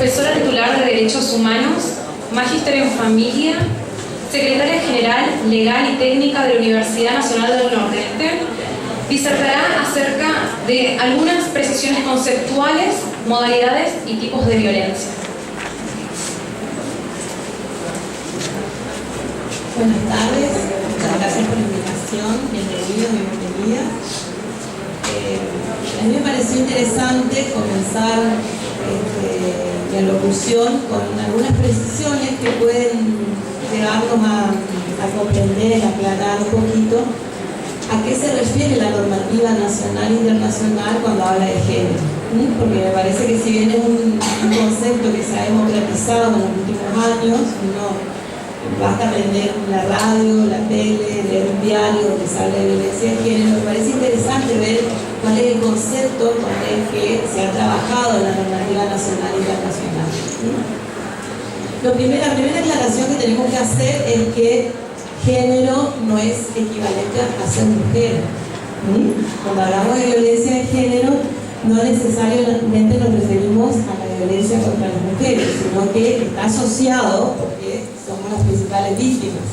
profesora titular de Derechos Humanos, magíster en Familia, secretaria general, legal y técnica de la Universidad Nacional del Nordeste, disertará acerca de algunas precisiones conceptuales, modalidades y tipos de violencia. Buenas tardes, muchas gracias por la invitación, bienvenidos y bienvenidas. A mí me pareció interesante comenzar mi alocución con algunas precisiones que pueden llevarnos a comprender, a aclarar un poquito a qué se refiere la normativa nacional e internacional cuando habla de género. Porque me parece que si bien es un concepto que se ha democratizado en los últimos años, basta aprender la radio, la tele, leer un diario donde se habla de violencia de género. Me parece interesante ver cuál es el concepto con el que se ha trabajado en la normativa nacional e internacional. La primera aclaración que tenemos que hacer es que género no es equivalente a ser mujer. Cuando hablamos de violencia de género, no necesariamente nos referimos a la violencia contra las mujeres, sino que está asociado, porque somos las principales víctimas.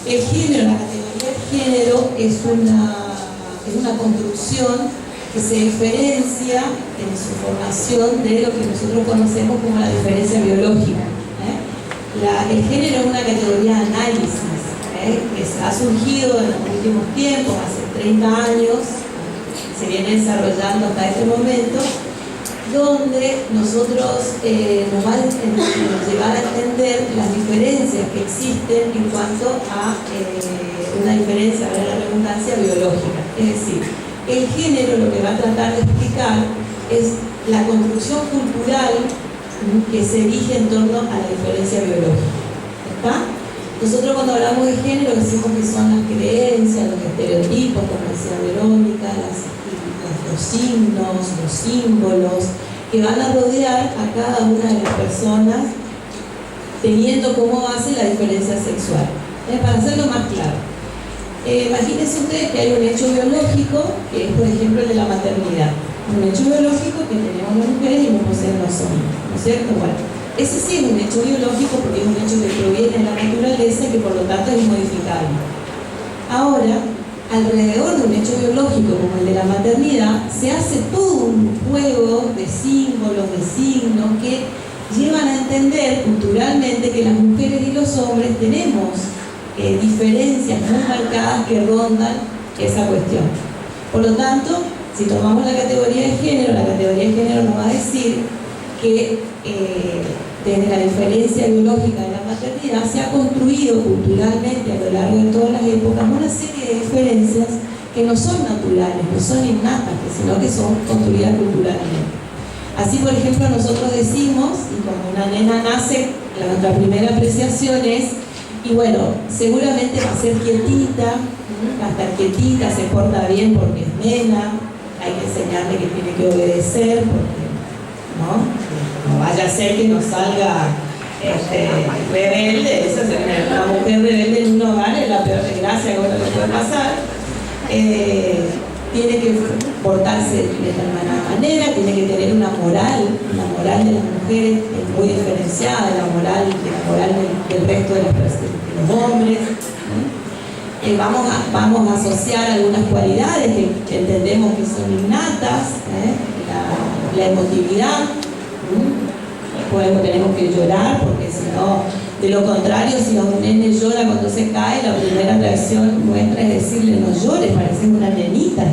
El género, la categoría de género es una construcción que se diferencia en su formación de lo que nosotros conocemos como la diferencia biológica. El género es una categoría de análisis que ha surgido en los últimos tiempos, hace 30 años, se viene desarrollando hasta este momento, donde nosotros nos van a llevar a entender las diferencias que existen en cuanto a una diferencia, para la redundancia, biológica. Es decir, el género lo que va a tratar de explicar es la construcción cultural que se erige en torno a la diferencia biológica. ¿Está? Nosotros cuando hablamos de género decimos que son las creencias, los estereotipos, como decía Verónica, los signos, los símbolos, que van a rodear a cada una de las personas teniendo como base la diferencia sexual. Para hacerlo más claro, imagínense ustedes que hay un hecho biológico, que es por ejemplo el de la maternidad. Un hecho biológico que tenemos las mujeres y no poseen los hombres, ¿no es cierto? Bueno, ese sí es un hecho biológico porque es un hecho que proviene de la naturaleza y que por lo tanto es inmodificable. Ahora, alrededor de un hecho biológico como el de la maternidad, se hace todo un juego de símbolos, de signos que llevan a entender culturalmente que las mujeres y los hombres tenemos diferencias muy marcadas que rondan esa cuestión. Por lo tanto, si tomamos la categoría de género nos va a decir que desde la diferencia biológica de la maternidad se ha construido culturalmente a lo largo de todas las épocas una serie de diferencias que no son naturales, no son innatas, sino que son construidas culturalmente. Así, por ejemplo, nosotros decimos, y cuando una nena nace, nuestra primera apreciación es, y bueno, seguramente va a ser quietita, va a estar quietita, se porta bien porque es nena, hay que enseñarle que tiene que obedecer, porque no vaya a ser que nos salga rebelde. Una mujer rebelde en un hogar es la peor desgracia que uno le puede pasar. Tiene que portarse de determinada manera, tiene que tener una moral de las mujeres es muy diferenciada de la moral del resto de los hombres. Vamos a asociar algunas cualidades que entendemos que son innatas, la emotividad. Después tenemos que llorar, porque si no, de lo contrario, si un nene llora cuando se cae, la primera reacción nuestra es decirle: no llores, pareces una nenita.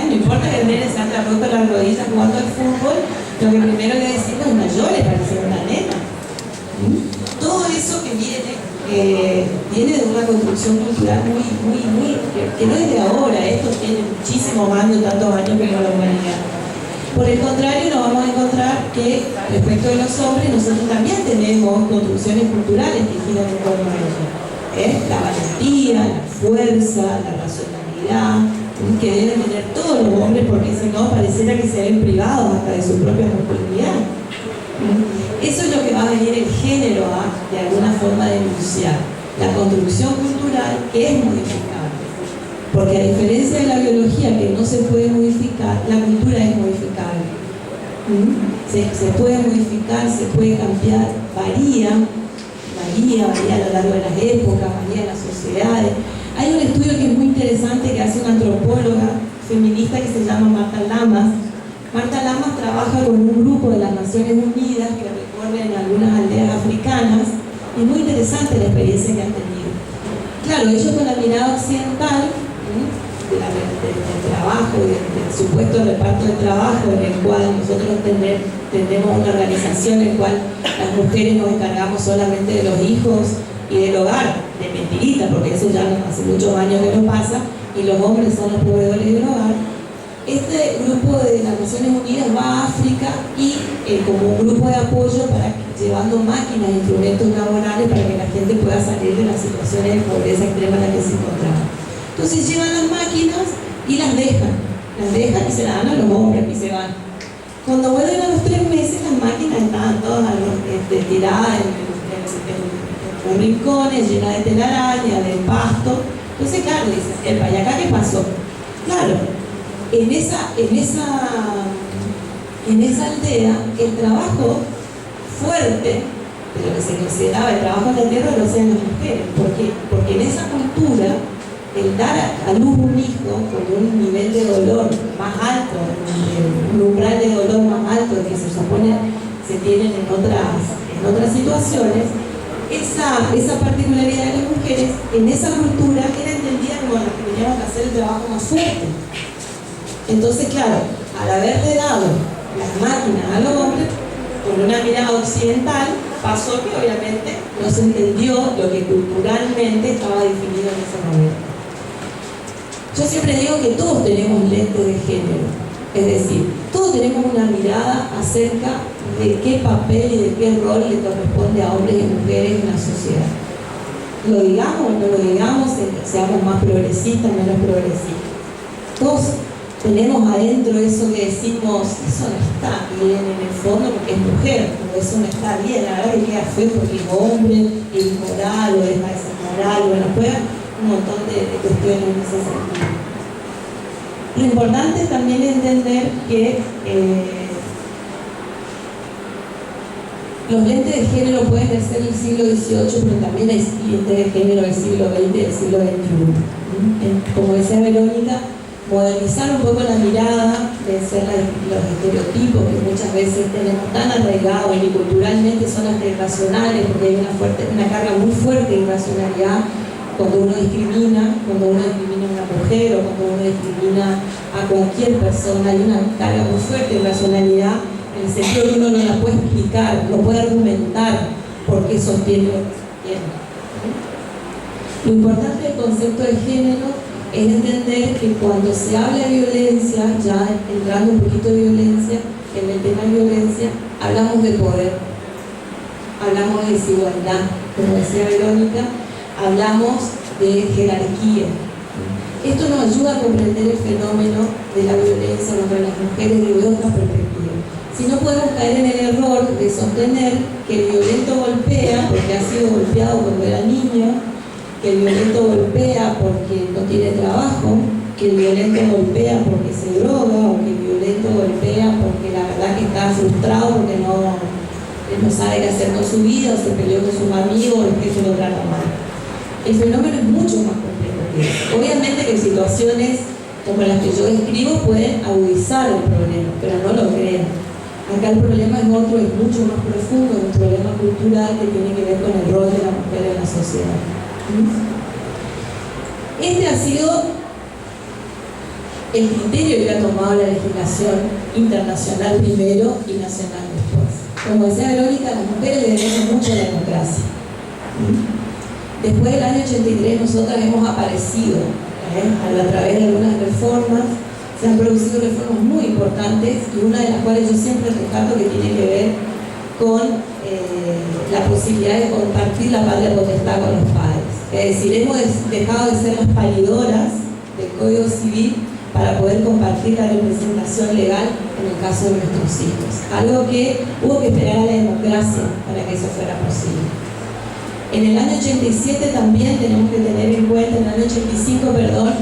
No importa que el nene se haya roto las rodillas jugando al fútbol, lo que primero le decimos es: no llores, pareces una nena. Todo eso que viene de una construcción cultural muy que no es de ahora. Esto tiene muchísimo más de tantos años como la humanidad. Por el contrario, nos vamos a encontrar que respecto de los hombres, nosotros también tenemos construcciones culturales que giran en torno a ello. La valentía, la fuerza, la racionalidad, que deben tener todos los hombres, porque si no pareciera que se ven privados hasta de su propia masculinidad. Eso es lo que va a venir el género a, de alguna forma, denunciar. La construcción cultural que es modificable. Porque a diferencia de la biología, que no se puede modificar, la cultura es modificable. se puede modificar, se puede cambiar, varía a lo largo de las épocas, varía en las sociedades. Hay un estudio que es muy interesante que hace una antropóloga feminista que se llama Marta Lamas. Marta Lamas trabaja con un grupo de las Naciones Unidas que recorren algunas aldeas africanas. Es muy interesante la experiencia que han tenido. Claro, ellos con la mirada occidental del trabajo, del supuesto reparto de trabajo en el cual nosotros tenemos una organización en la cual las mujeres nos encargamos solamente de los hijos y del hogar, de mentirita, porque eso ya hace muchos años que no pasa, y los hombres son los proveedores del hogar. Este grupo de las Naciones Unidas va a África y como un grupo de apoyo llevando máquinas e instrumentos laborales para que la gente pueda salir de las situaciones de pobreza extrema en las que se encontraban. Entonces llevan las máquinas y las dejan y se las dan a los hombres y se van. Cuando vuelven a los 3 meses, las máquinas estaban todas tiradas en los rincones, llenas de telaraña, de pasto. Entonces, claro, dicen, epa, ¿y acá qué pasó? Claro, en esa aldea, el trabajo fuerte de lo que se consideraba el trabajo en la tierra lo hacían las mujeres. ¿Por qué? Porque en esa cultura, el dar a luz un hijo con un nivel de dolor más alto, un umbral de dolor más alto que se supone se tienen en otras situaciones, esa particularidad de las mujeres en esa cultura era entendida como las que teníamos que hacer el trabajo más fuerte. Entonces, claro, al haberle dado las máquinas a los hombres, con una mirada occidental, pasó que obviamente no se entendió lo que culturalmente estaba definido en ese momento. Yo siempre digo que todos tenemos lentes de género, es decir, todos tenemos una mirada acerca de qué papel y de qué rol le corresponde a hombres y mujeres en la sociedad. Lo digamos o no lo digamos, seamos más progresistas, menos progresistas. Todos tenemos adentro eso que decimos, eso no está bien en el fondo porque es mujer, o eso no está bien, la verdad que queda feo porque es hombre, es inmoral o es moral, bueno, juega un montón de cuestiones en ese sentido. Lo importante también es entender que los lentes de género pueden ser del siglo XVIII, pero también hay lentes de género del siglo XX y del siglo XXI. Como decía Verónica, modernizar un poco la mirada, vencer los estereotipos que muchas veces tenemos tan arraigados y culturalmente son hasta irracionales, porque hay una carga muy fuerte de irracionalidad cuando uno discrimina a una mujer o cuando uno discrimina a cualquier persona. Hay una carga muy fuerte de irracionalidad en el sentido que uno no la puede explicar, no puede argumentar por qué sostiene lo que sostiene. Lo importante del concepto de género es entender que cuando se habla de violencia, ya entrando un poquito de violencia, en el tema de violencia, hablamos de poder, hablamos de desigualdad, como decía Verónica, hablamos de jerarquía. Esto nos ayuda a comprender el fenómeno de la violencia contra las mujeres desde otra perspectiva. Si no, podemos caer en el error de sostener que el violento golpea porque ha sido golpeado cuando era niño, que el violento golpea porque no tiene trabajo, que el violento golpea porque se droga, o que el violento golpea porque la verdad que está frustrado porque no sabe qué hacer con su vida, o se peleó con sus amigos, o el jefe lo trata mal. El fenómeno es mucho más complejo que eso. Obviamente que situaciones como las que yo describo pueden agudizar el problema, pero no lo crean. Acá el problema es otro, es mucho más profundo, es un problema cultural que tiene que ver con el rol de la mujer en la sociedad. Este ha sido el criterio que ha tomado la legislación internacional primero y nacional después. Como decía Verónica, las mujeres le debemos mucho a la democracia. Después del año 83 nosotras hemos aparecido a través de algunas reformas. Se han producido reformas muy importantes y una de las cuales yo siempre rescato que tiene que ver con la posibilidad de compartir la patria potestad con los padres. Es decir, hemos dejado de ser las paridoras del Código Civil para poder compartir la representación legal en el caso de nuestros hijos. Algo que hubo que esperar a la democracia para que eso fuera posible. En el año 87 también tenemos que tener en cuenta, en el año 85, perdón,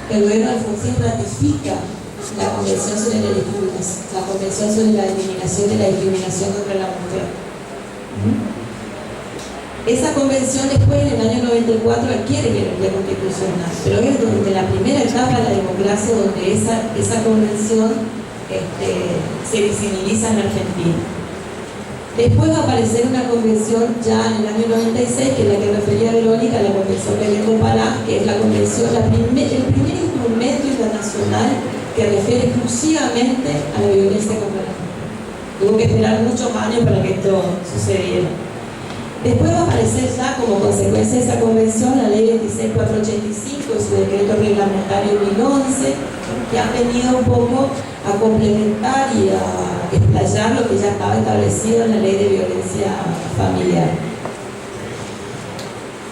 que el gobierno de Alfonsín ratifica la Convención sobre la Eliminación de la Discriminación contra la Mujer. Esa convención después, en el año 94, adquiere jerarquía constitucional, pero es donde la primera etapa de la democracia, donde esa convención se visibiliza en Argentina. Después va a aparecer una convención ya en el año 96, que es la que refería Verónica, la Convención Belén-do-Pará, que es la convención, el primer instrumento internacional que refiere exclusivamente a la violencia contra la mujer. Tuvo que esperar muchos años para que esto sucediera. Después va a aparecer ya como consecuencia de esa convención la Ley 26485 y su decreto reglamentario 1011, que han venido un poco a complementar y a explayar lo que ya estaba establecido en la Ley de Violencia Familiar.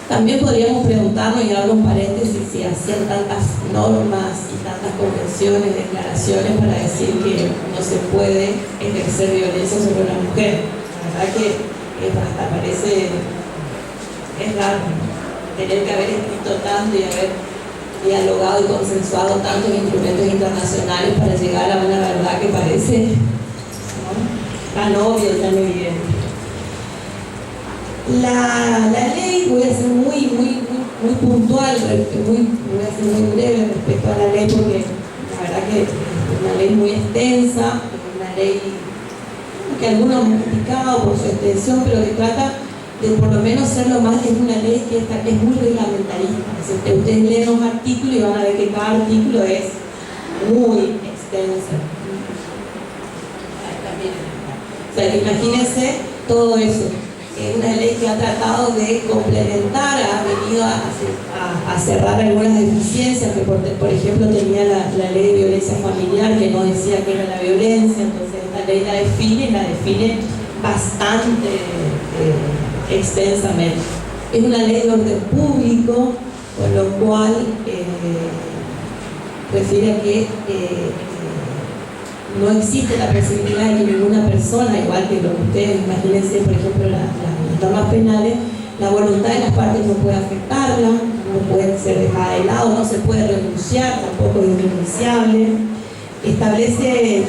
También podríamos preguntarnos y dar un paréntesis si hacían tantas normas y tantas convenciones, declaraciones para decir que no se puede ejercer violencia sobre una mujer. La verdad que hasta parece, es raro tener que haber escrito tanto y haber dialogado y consensuado tantos instrumentos internacionales para llegar a una verdad que parece, ¿no?, tan obvia y tan evidente. La ley, voy a ser muy puntual, voy a ser muy breve respecto a la ley, porque la verdad que es una ley muy extensa, es una ley que algunos han criticado por su extensión, pero que trata de por lo menos ser lo más, es una ley que es muy reglamentarista. Es decir, que ustedes leen los artículos y van a ver que cada artículo es muy extenso. O sea, imagínense todo eso. Es una ley que ha tratado de complementar, ha venido a cerrar algunas deficiencias que, por ejemplo, tenía la ley de violencia familiar, que no decía que era la violencia. Entonces esta ley la define bastante extensamente. Es una ley de orden público, con lo cual refiere a que no existe la posibilidad de que ninguna persona, igual que lo que ustedes imagínense, por ejemplo, las normas penales, la voluntad de las partes no puede afectarla, no puede ser dejada de lado, no se puede renunciar, tampoco es irrenunciable. Establece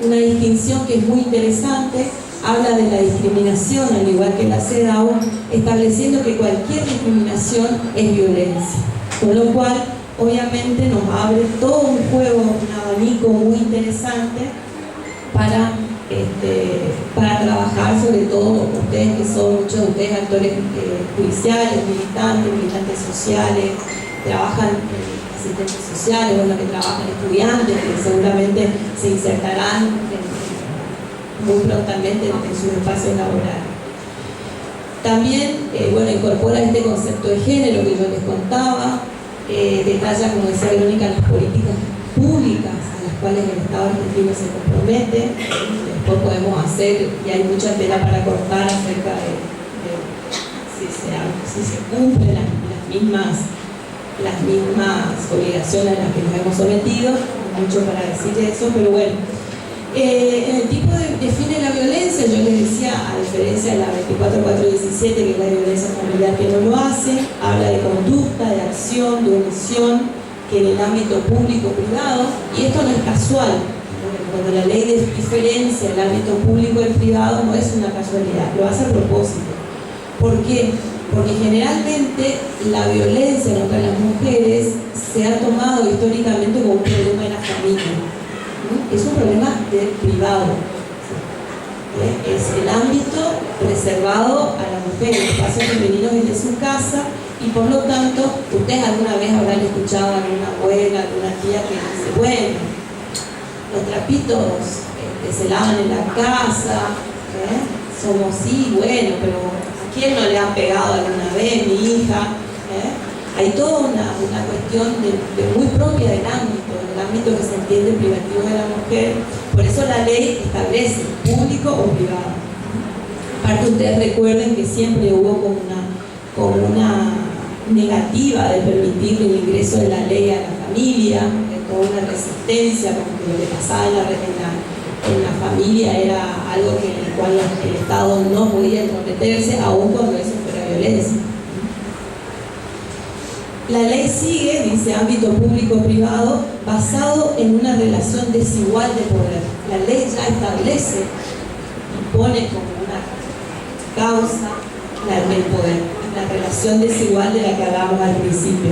una distinción que es muy interesante, habla de la discriminación, al igual que la CEDAW, estableciendo que cualquier discriminación es violencia, con lo cual obviamente nos abre todo un juego, un abanico muy interesante para trabajar, sobre todo ustedes que son, muchos de ustedes actores judiciales, militantes sociales, trabajan asistentes sociales, bueno, que trabajan estudiantes, que seguramente se insertarán muy prontamente en sus espacios laborales. También, bueno, incorpora este concepto de género que yo les contaba, detalla, como decía Verónica, las políticas públicas a las cuales el Estado argentino se compromete. Después podemos hacer, y hay mucha tela para cortar acerca de si se cumplen las mismas obligaciones a las que nos hemos sometido. Mucho para decir eso, pero bueno. El tipo define la violencia, yo les decía, a diferencia de la 24417, que es la violencia familiar, que no lo hace, habla de conducta, de acción, de omisión, que en el ámbito público-privado, y esto no es casual, cuando la ley diferencia el ámbito público y el privado, no es una casualidad, lo hace a propósito. ¿Por qué? Porque generalmente la violencia contra las mujeres se ha tomado históricamente como un problema de la familia. Es un problema del privado. Es el ámbito reservado a la mujer, el espacio femenino desde su casa, y por lo tanto, ustedes alguna vez habrán escuchado a alguna abuela, alguna tía que dice, bueno, los trapitos se lavan en la casa, somos sí, bueno, pero ¿a quién no le han pegado alguna vez, mi hija? Hay toda una cuestión muy propia del ámbito que se entiende privativo de la mujer. Por eso la ley establece público o privado. Aparte, ustedes recuerden que siempre hubo como una negativa de permitir el ingreso de la ley a la familia, toda una resistencia, como que lo que pasaba en la familia era algo en el cual el Estado no podía intrometerse, aun cuando eso fuera violencia. La ley sigue, dice, ámbito público-privado basado en una relación desigual de poder. La ley ya establece, impone como una causa el poder, la relación desigual de la que hablábamos al principio.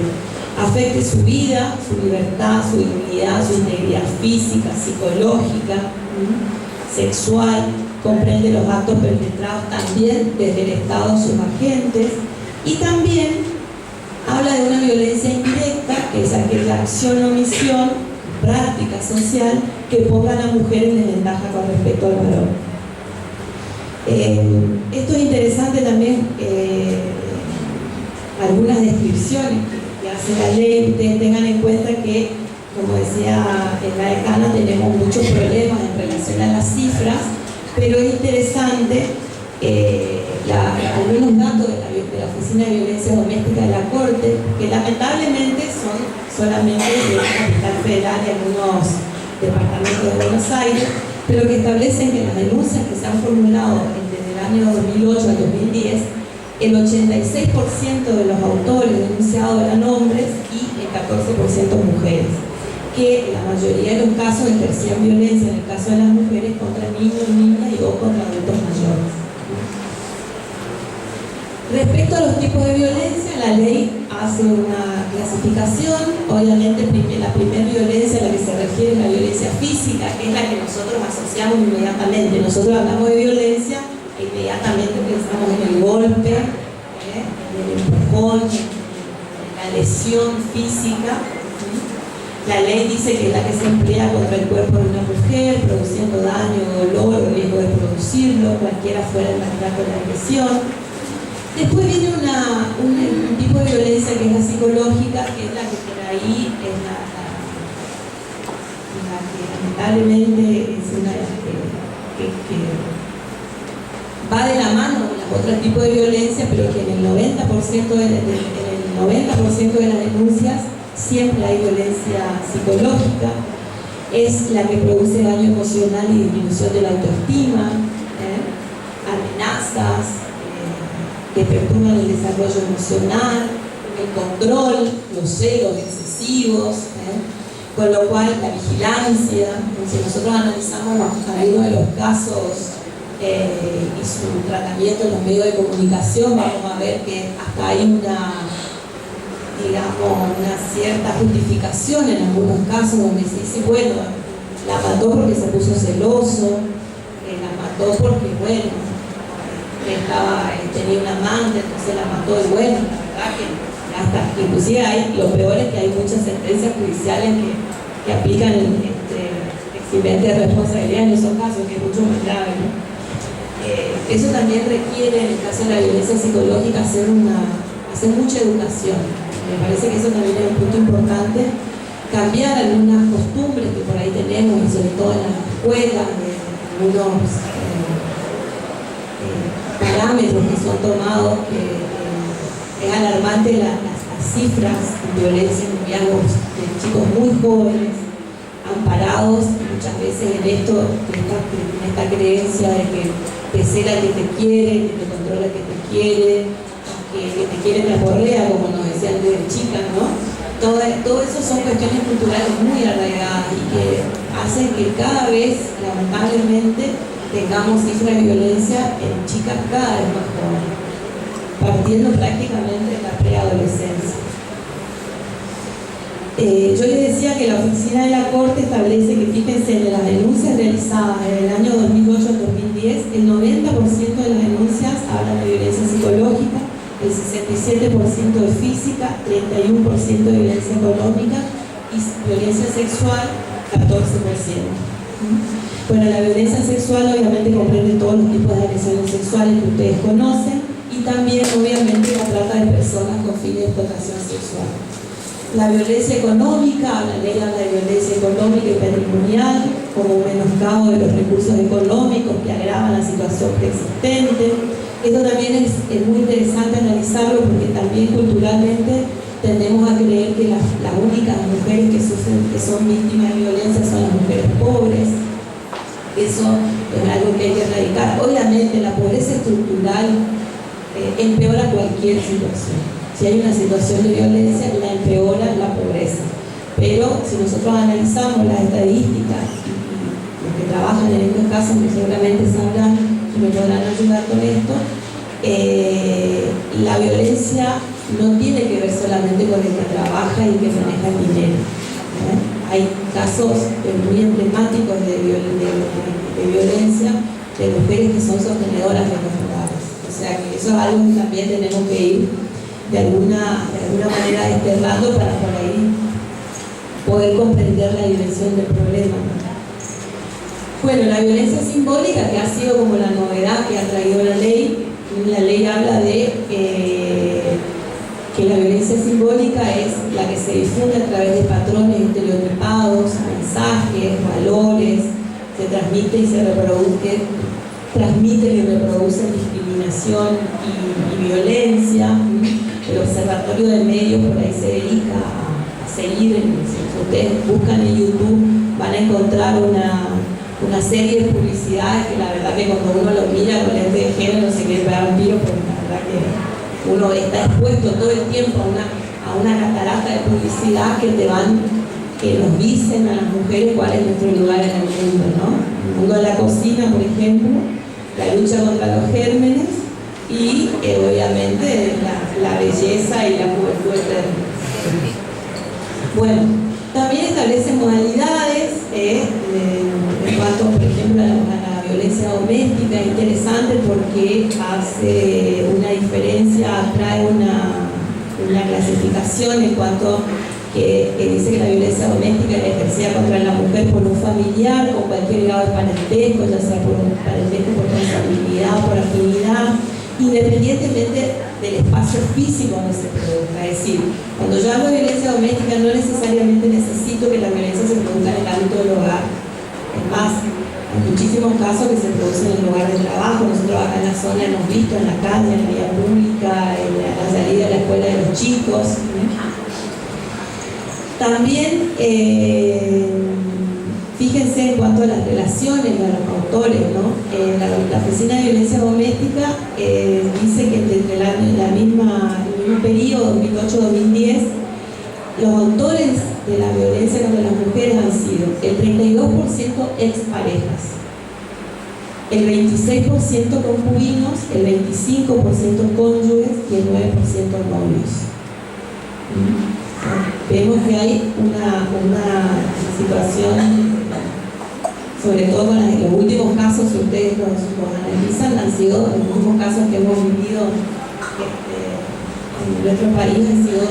Afecte su vida, su libertad, su dignidad, su integridad física, psicológica, sexual, comprende los actos perpetrados también desde el Estado, sus agentes, y también habla de una violencia indirecta, que es aquella acción o omisión, práctica social, que ponga a la mujer en desventaja con respecto al varón. Esto es interesante también, algunas descripciones que hace la ley. Ustedes tengan en cuenta que, como decía la decana, tenemos muchos problemas en relación a las cifras, pero es interesante algunos datos de la Oficina de Violencia Doméstica de la Corte, que lamentablemente son solamente de la capital federal y algunos departamentos de Buenos Aires, pero que establecen que las denuncias que se han formulado desde el año 2008 al 2010, el 86% de los autores denunciados eran hombres y el 14% mujeres, que la mayoría de los casos ejercían violencia, en el caso de las mujeres, contra niños, niñas y o contra adultos mayores. Respecto a los tipos de violencia, la ley hace una clasificación. Obviamente la primera violencia a la que se refiere es la violencia física, que es la que nosotros asociamos inmediatamente. Nosotros hablamos de violencia e inmediatamente pensamos en el golpe, en el empujón, en la lesión física. La ley dice que es la que se emplea contra el cuerpo de una mujer, produciendo daño, dolor o riesgo de producirlo, cualquiera fuera el maltrato o la agresión. Después viene un tipo de violencia que es la psicológica, que es la que por ahí es la que lamentablemente es una de las que va de la mano con los otros tipos de violencia, pero que en el 90% de las denuncias siempre hay violencia psicológica. Es la que produce daño emocional y disminución de la autoestima, amenazas que perturban el desarrollo emocional, el control, los celos excesivos, con lo cual la vigilancia. Si nosotros analizamos algunos de los casos y su tratamiento en los medios de comunicación, vamos a ver que hasta hay una cierta justificación en algunos casos donde se dice, bueno, la mató porque se puso celoso, la mató porque, bueno, tenía un amante, entonces la mató. Y bueno, la verdad que hasta, inclusive lo peor es que hay muchas sentencias judiciales que aplican eximente de responsabilidad en esos casos, que es mucho más grave, ¿no? Eso también requiere, en el caso de la violencia psicológica, hacer mucha educación. Me parece que eso también es un punto importante, cambiar algunas costumbres que por ahí tenemos, y sobre todo en las escuelas, algunos parámetros que son tomados, que es alarmante las cifras de violencia en noviazgos de chicos muy jóvenes, amparados muchas veces en esta creencia de que te cela el que te quiere, que te controla el que te quiere, que te quiere traporrea, como nos decían desde chicas, ¿no? Todo eso son cuestiones culturales muy arraigadas y que hacen que cada vez, lamentablemente, tengamos cifras de violencia en chicas cada vez más jóvenes, partiendo prácticamente de la preadolescencia. Yo les decía que la Oficina de la Corte establece que, fíjense, en las denuncias realizadas en el año 2008 al 2010, el 90% de las denuncias hablan de violencia psicológica, el 67% de física, 31% de violencia económica y violencia sexual, 14%. Bueno, la violencia sexual obviamente comprende todos los tipos de agresiones sexuales que ustedes conocen, y también obviamente la trata de personas con fines de explotación sexual. La violencia económica, la ley habla de violencia económica y patrimonial como un menoscabo de los recursos económicos que agravan la situación preexistente. Esto también es muy interesante analizarlo, porque también culturalmente tendemos a creer que las únicas mujeres que son víctimas de violencia son las mujeres pobres. Eso es algo que hay que erradicar. Obviamente la pobreza estructural empeora cualquier situación. Si hay una situación de violencia, la empeora la pobreza. Pero si nosotros analizamos las estadísticas, y los que trabajan en estos casos que seguramente sabrán y me podrán ayudar con esto, la violencia no tiene que ver solamente con el que trabaja y que maneja el dinero. Hay casos muy emblemáticos de violencia de mujeres que son sostenedoras de los hogares. O sea que eso es algo que también tenemos que ir de alguna manera desterrando para por ahí poder comprender la dimensión del problema. Bueno, la violencia simbólica, que ha sido como la novedad que ha traído la ley habla de que la violencia simbólica es la que se difunde a través de patrones estereotipados, mensajes, valores, se transmiten y reproducen discriminación y violencia. El Observatorio de Medios por ahí se dedica a seguir, si ustedes buscan en YouTube van a encontrar una serie de publicidades que la verdad que cuando uno lo mira con lente de género se quiere pegar un tiro, porque la verdad que uno está expuesto todo el tiempo a una catarata de publicidad que nos dicen a las mujeres cuál es nuestro lugar en el mundo, ¿no? El mundo de la cocina, por ejemplo, la lucha contra los gérmenes y obviamente la belleza y la juventud eterna. Bueno, también establece modalidades en cuanto, por ejemplo, a la violencia doméstica. Es interesante porque hace una diferencia, trae una clasificación en cuanto que dice que la violencia doméstica es ejercida contra la mujer por un familiar con cualquier grado de parentesco, ya sea por un parentesco por responsabilidad o por afinidad, independientemente del espacio físico donde se produzca. Es decir, cuando yo hablo de violencia doméstica no necesariamente necesito que la violencia se produzca en el ámbito del hogar. Es más, hay muchísimos casos que se producen en el lugar de trabajo. Nosotros acá en la zona hemos visto en la calle, en la vía pública, en la salida de la escuela de los chicos. También fíjense en cuanto a las relaciones de los autores, ¿no? La Oficina de Violencia Doméstica dice que entre el mismo periodo, 2008-2010, los autores de la violencia contra las mujeres han sido el 32% exparejas, el 26% concubinos, el 25% cónyuges y el 9% novios. Vemos que hay una situación, sobre todo con los últimos casos, si ustedes los analizan, han sido los últimos casos que hemos vivido en nuestro país, han sido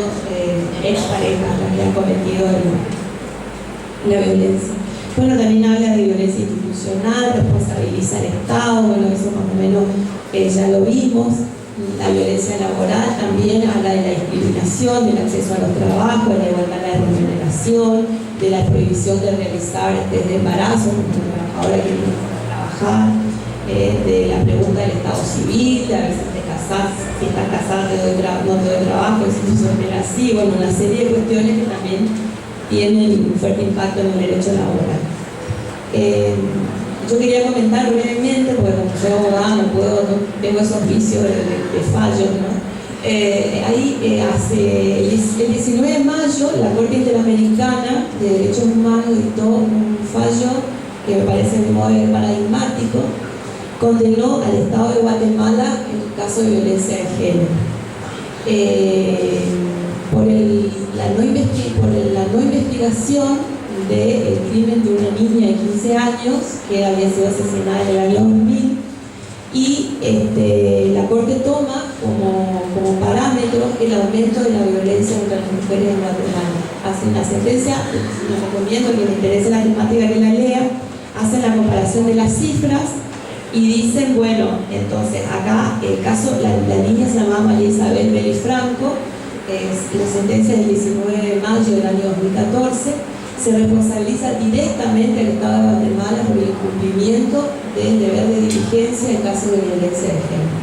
exparejas las que han cometido la violencia. Bueno, también habla de violencia institucional, responsabiliza al Estado, bueno, eso más o menos ya lo vimos. La violencia laboral también habla de la discriminación, del acceso a los trabajos, de la igualdad de remuneración, de la prohibición de realizar test de embarazo cuando la trabajadora quiere trabajar, de la pregunta del estado civil, de a ver si te casás, si estás casada no te doy trabajo, si tú sos así, bueno, una serie de cuestiones que también tienen un fuerte impacto en el derecho laboral. Yo quería comentar brevemente, porque como soy abogada no tengo esos vicios de fallos, ¿no? El 19 de mayo la Corte Interamericana de Derechos Humanos dictó un fallo que me parece de modo paradigmático, condenó al Estado de Guatemala en el caso de violencia de género. Por la no investigación del crimen de una niña de 15 años que había sido asesinada en el año 2000, y la Corte toma como parámetro el aumento de la violencia contra las mujeres en Guatemala. Hacen la sentencia, les recomiendo que les interese la temática que la lea, hacen la comparación de las cifras y dicen, bueno, entonces acá el caso, la niña se llamaba María Isabel Vélez Franco, la sentencia del 19 de mayo del año 2014, se responsabiliza directamente al Estado de Guatemala por el incumplimiento del deber de diligencia en caso de violencia de género.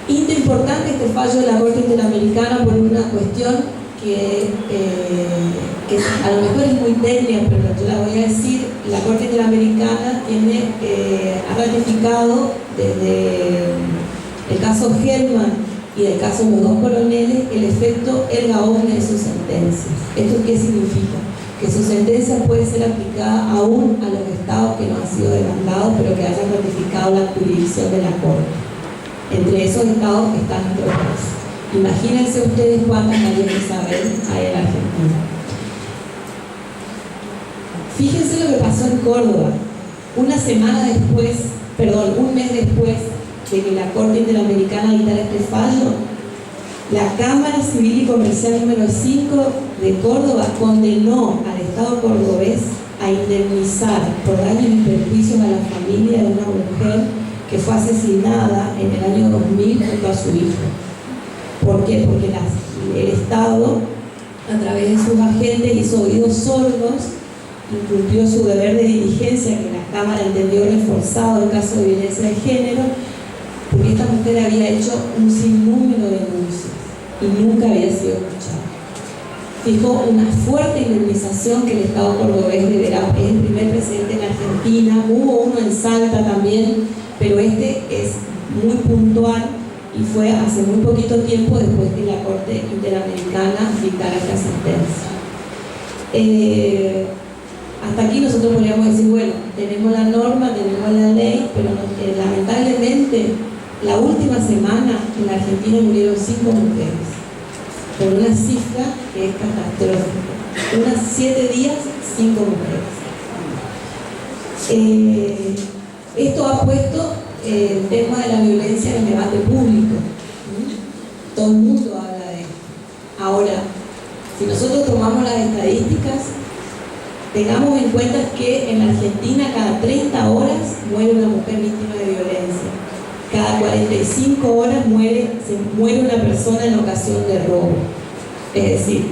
Importante este fallo de la Corte Interamericana por una cuestión que a lo mejor es muy técnica, pero yo la voy a decir. La Corte Interamericana ha ratificado desde el caso Hellman y del caso de los dos coroneles, el efecto erga omnes de sus sentencias. ¿Esto qué significa? Que su sentencia puede ser aplicada aún a los estados que no han sido demandados, pero que hayan ratificado la jurisdicción de la Corte. Entre esos estados está nuestro país. Imagínense ustedes cuántas María Isabel hay en Argentina. Fíjense lo que pasó en Córdoba. Un mes después de que la Corte Interamericana dictara este fallo, la Cámara Civil y Comercial número 5 de Córdoba condenó al Estado cordobés a indemnizar por daños y perjuicios a la familia de una mujer que fue asesinada en el año 2000 junto a su hijo. ¿Por qué? Porque el Estado, a través de sus agentes, hizo oídos sordos, incumplió su deber de diligencia que la Cámara entendió reforzado en caso de violencia de género, porque esta mujer había hecho un sinnúmero de denuncias y nunca había sido escuchada. Fijó una fuerte indemnización que el Estado cordobés deberá. Es el primer precedente en Argentina, hubo uno en Salta también, pero este es muy puntual y fue hace muy poquito tiempo después que la Corte Interamericana dictara esta sentencia. Hasta aquí nosotros podríamos decir, bueno, tenemos la norma, tenemos la ley, pero lamentablemente la última semana en la Argentina murieron 5 mujeres, por una cifra que es catastrófica. Unas 7 días, 5 mujeres. Esto ha puesto el tema de la violencia en el debate público. Todo el mundo habla de esto. Ahora, si nosotros tomamos las estadísticas, tengamos en cuenta que en la Argentina cada 30 horas muere una mujer víctima de violencia. Cada 45 horas se muere una persona en ocasión de robo. Es decir,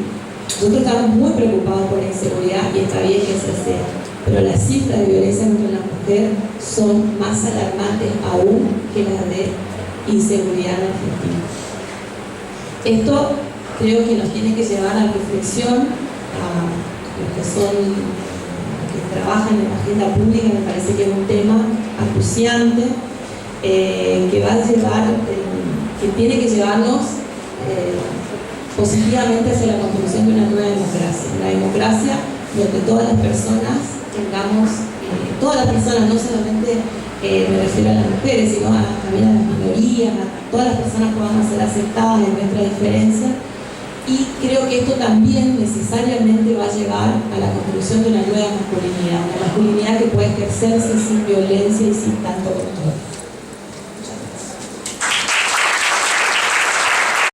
nosotros estamos muy preocupados por la inseguridad y está bien que se sea, pero las cifras de violencia contra la mujer son más alarmantes aún que las de inseguridad en Argentina. Esto creo que nos tiene que llevar a reflexión, a los que trabajan en la agenda pública. Me parece que es un tema acuciante, que tiene que llevarnos positivamente hacia la construcción de una nueva democracia. Una democracia donde todas las personas tengamos, no solamente me refiero a las mujeres, sino también a las minorías, a todas las personas podamos ser aceptadas en nuestra diferencia. Y creo que esto también necesariamente va a llevar a la construcción de una nueva masculinidad, una masculinidad que puede ejercerse sin violencia y sin tanto control.